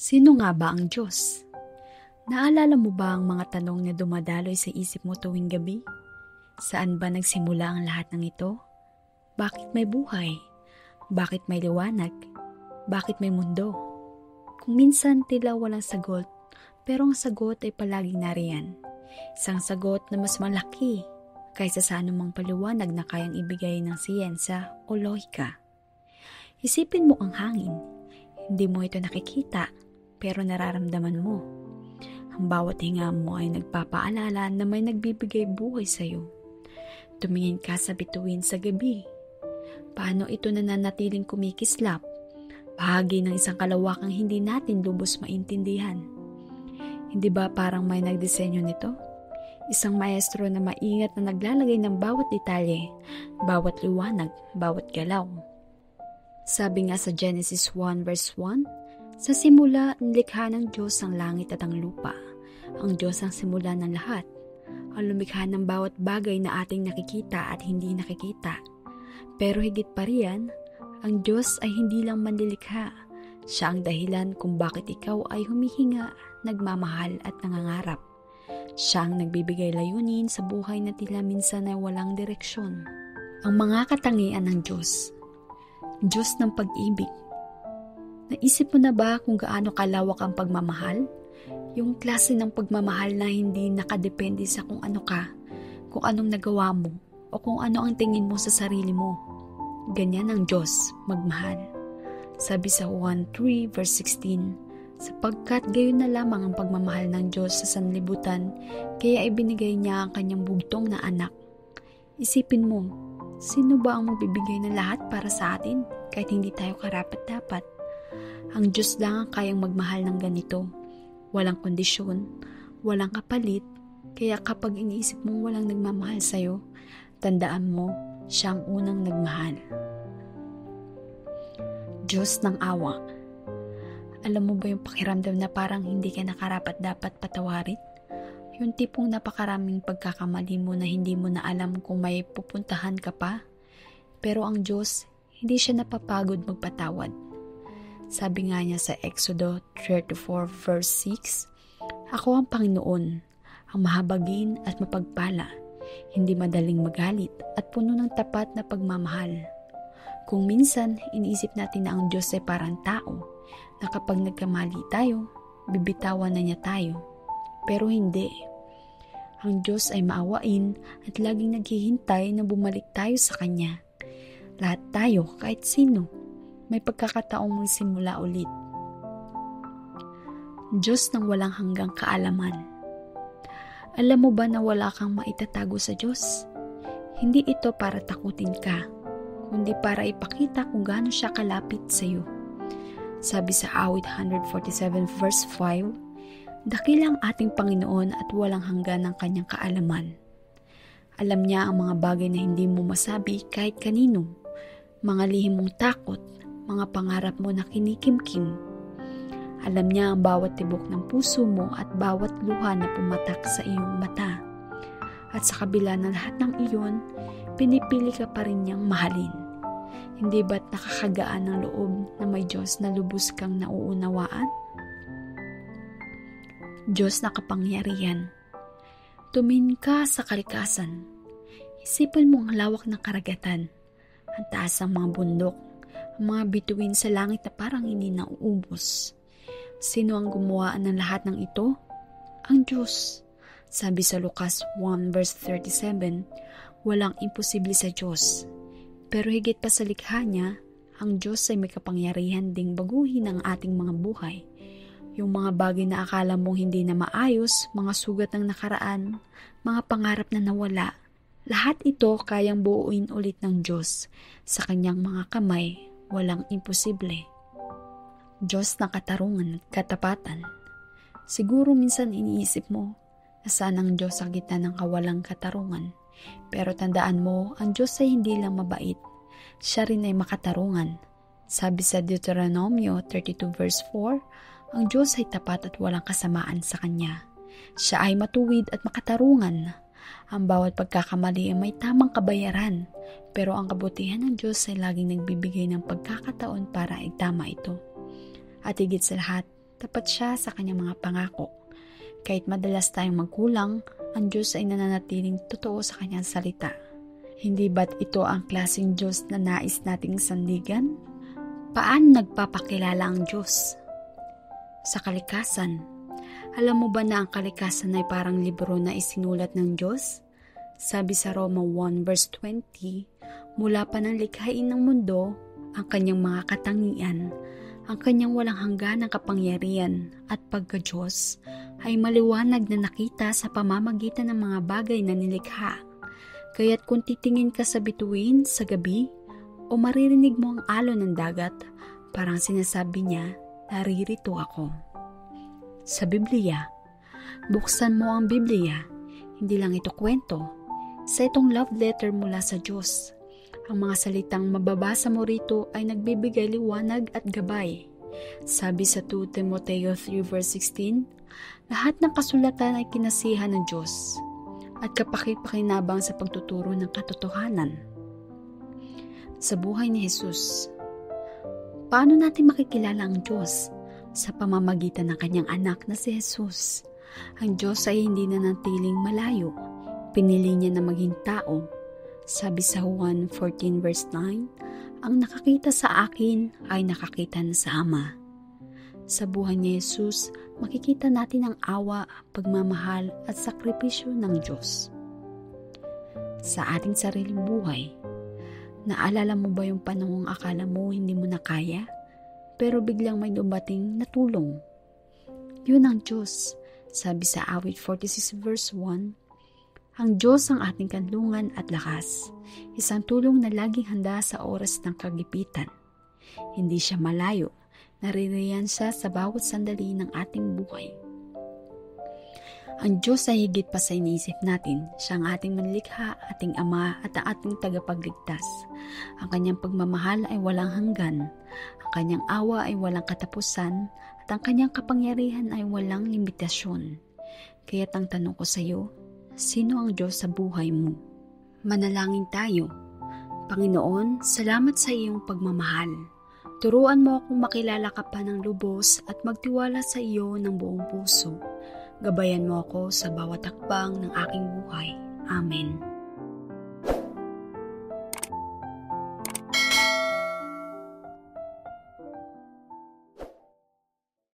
Sino nga ba ang Diyos? Naalala mo ba ang mga tanong na dumadaloy sa isip mo tuwing gabi? Saan ba nagsimula ang lahat ng ito? Bakit may buhay? Bakit may liwanag? Bakit may mundo? Kung minsan tila walang sagot, pero ang sagot ay palaging nariyan. Isang sagot na mas malaki kaysa sa anumang paliwanag na kayang ibigay ng siyensya o lohika. Isipin mo ang hangin. Hindi mo ito nakikita, pero nararamdaman mo. Ang bawat hinga mo ay nagpapaalala na may nagbibigay buhay sa iyo. Tumingin ka sa bituin sa gabi. Paano ito nananatiling kumikislap? Bahagi ng isang kalawakang hindi natin lubos maintindihan. Hindi ba parang may nagdisenyo nito? Isang maestro na maingat na naglalagay ng bawat detalye, bawat liwanag, bawat galaw. Sabi nga sa Genesis 1 verse 1, sa simula, nilikha ng Diyos ang langit at ang lupa. Ang Diyos ang simula ng lahat. Ang lumikha ng bawat bagay na ating nakikita at hindi nakikita. Pero higit pa riyan, ang Diyos ay hindi lang manlilikha. Siya ang dahilan kung bakit ikaw ay humihinga, nagmamahal at nangangarap. Siya ang nagbibigay layunin sa buhay na tila minsan ay walang direksyon. Ang mga katangian ng Diyos. Diyos ng pag-ibig. Naisip mo na ba kung gaano kalawak ang pagmamahal? Yung klase ng pagmamahal na hindi nakadepende sa kung ano ka, kung anong nagawa mo, o kung ano ang tingin mo sa sarili mo. Ganyan ang Diyos, magmahal. Sabi sa Juan 3 verse 16, sapagkat gayon na lamang ang pagmamahal ng Diyos sa sanlibutan, kaya ibinigay niya ang kanyang bugtong na anak. Isipin mo, sino ba ang magbibigay ng lahat para sa atin kahit hindi tayo karapat-dapat? Ang Diyos lang ang kayang magmahal ng ganito. Walang kondisyon, walang kapalit, kaya kapag iniisip mong walang nagmamahal sa'yo, tandaan mo, siya ang unang nagmahal. Diyos ng awa. Alam mo ba yung pakiramdam na parang hindi ka nakarapat-dapat patawarin? Yung tipong napakaraming pagkakamali mo na hindi mo na alam kung may pupuntahan ka pa. Pero ang Diyos, hindi siya napapagod magpatawad. Sabi nga niya sa Exodo 34 verse 6, ako ang Panginoon, ang mahabagin at mapagpala, hindi madaling magalit at puno ng tapat na pagmamahal. Kung minsan, iniisip natin na ang Diyos ay parang tao, na kapag nagkamali tayo, bibitawan na niya tayo. Pero hindi. Ang Diyos ay maawain at laging naghihintay na bumalik tayo sa Kanya. Lahat tayo, kahit sino, may pagkakataong magsimula ulit. Diyos ng walang hanggang kaalaman. Alam mo ba na wala kang maitatago sa Diyos? Hindi ito para takutin ka, kundi para ipakita kung gaano siya kalapit sa iyo. Sabi sa Awit 147 verse 5, dakilang ating Panginoon at walang hanggan ng kanyang kaalaman. Alam niya ang mga bagay na hindi mo masabi kahit kanino, mga lihim mong takot, mga pangarap mo na kinikimkim. Alam niya ang bawat tibok ng puso mo at bawat luha na pumatak sa iyong mata. At sa kabila ng lahat ng iyon, pinipili ka pa rin niyang mahalin. Hindi ba't nakakagaan ng loob na may Diyos na lubos kang nauunawaan? Diyos na kapangyarihan. Tumingin ka sa kalikasan. Isipin mo ang lawak ng karagatan, ang taas ng mga bundok, ang mga bituin sa langit na parang hindi nauubos. Sino ang gumawa ng lahat ng ito? Ang Diyos. Sabi sa Lucas 1 verse 37, walang imposible sa Diyos. Pero higit pa sa likha niya, ang Diyos ay may kapangyarihan ding baguhin ang ating mga buhay. Yung mga bagay na akala mong hindi na maayos, mga sugat ng nakaraan, mga pangarap na nawala, lahat ito kayang buuin ulit ng Diyos. Sa kanyang mga kamay, walang imposible. Diyos na katarungan at katapatan. Siguro minsan iniisip mo, nasaan ang Diyos sa gitna ng kawalang katarungan? Pero tandaan mo, ang Diyos ay hindi lang mabait. Siya rin ay makatarungan. Sabi sa Deuteronomio 32 verse 4, ang Diyos ay tapat at walang kasamaan sa Kanya. Siya ay matuwid at makatarungan. Ang bawat pagkakamali ay may tamang kabayaran, pero ang kabutihan ng Diyos ay laging nagbibigay ng pagkakataon para itama ito. At higit sa lahat, Tapat siya sa kanyang mga pangako. Kahit madalas tayong magkulang, ang Diyos ay nananatiling totoo sa kanyang salita. Hindi ba't ito ang klaseng Diyos na nais nating sandigan? Paano nagpapakilala ang Diyos? Sa kalikasan. Alam mo ba na ang kalikasan ay parang libro na isinulat ng Diyos? Sabi sa Roma 1 verse 20, mula pa ng likhain ng mundo, ang kanyang mga katangian, ang kanyang walang hangganang kapangyarihan at pagka-Diyos ay maliwanag na nakita sa pamamagitan ng mga bagay na nilikha. Kaya't kung titingin ka sa bituin sa gabi o maririnig mo ang alon ng dagat, parang sinasabi niya, naririto ako. Sa Biblia, buksan mo ang Biblia, hindi lang ito kwento. Sa itong love letter mula sa Diyos. Ang mga salitang mababasa mo rito ay nagbibigay liwanag at gabay. Sabi sa 2 Timoteo 3 verse 16, lahat ng kasulatan ay kinasihan ng Diyos at kapaki-pakinabang sa pagtuturo ng katotohanan. Sa buhay ni Jesus, paano natin makikilala ang Diyos? Sa pamamagitan ng kanyang anak na si Jesus. Ang Diyos ay hindi nanatiling malayo. Pinili niya na maging tao. Sabi sa Juan 14 verse 9, ang nakakita sa akin ay nakakita na sa Ama. Sa buhay ni Jesus, makikita natin ang awa, pagmamahal at sakripisyo ng Diyos. Sa ating sariling buhay, naalala mo ba yung panahong akala mo hindi mo na kaya, pero biglang may dumating na tulong? Yun ang Diyos. Sabi sa awit 46 verse 1, ang Diyos ang ating kanlungan at lakas, isang tulong na laging handa sa oras ng kagipitan. Hindi siya malayo, naririyan siya sa bawat sandali ng ating buhay. Ang Diyos ay higit pa sa iniisip natin. Siya ang ating manlikha, ating Ama at ang ating tagapagligtas. Ang kanyang pagmamahal ay walang hanggan, ang kanyang awa ay walang katapusan, at ang kanyang kapangyarihan ay walang limitasyon. Kaya't ang tanong ko sa iyo, sino ang Diyos sa buhay mo? Manalangin tayo. Panginoon, salamat sa iyong pagmamahal. Turuan mo akong makilala ka pa ng lubos at magtiwala sa iyo ng buong puso. Gabayan mo ako sa bawat hakbang ng aking buhay. Amen.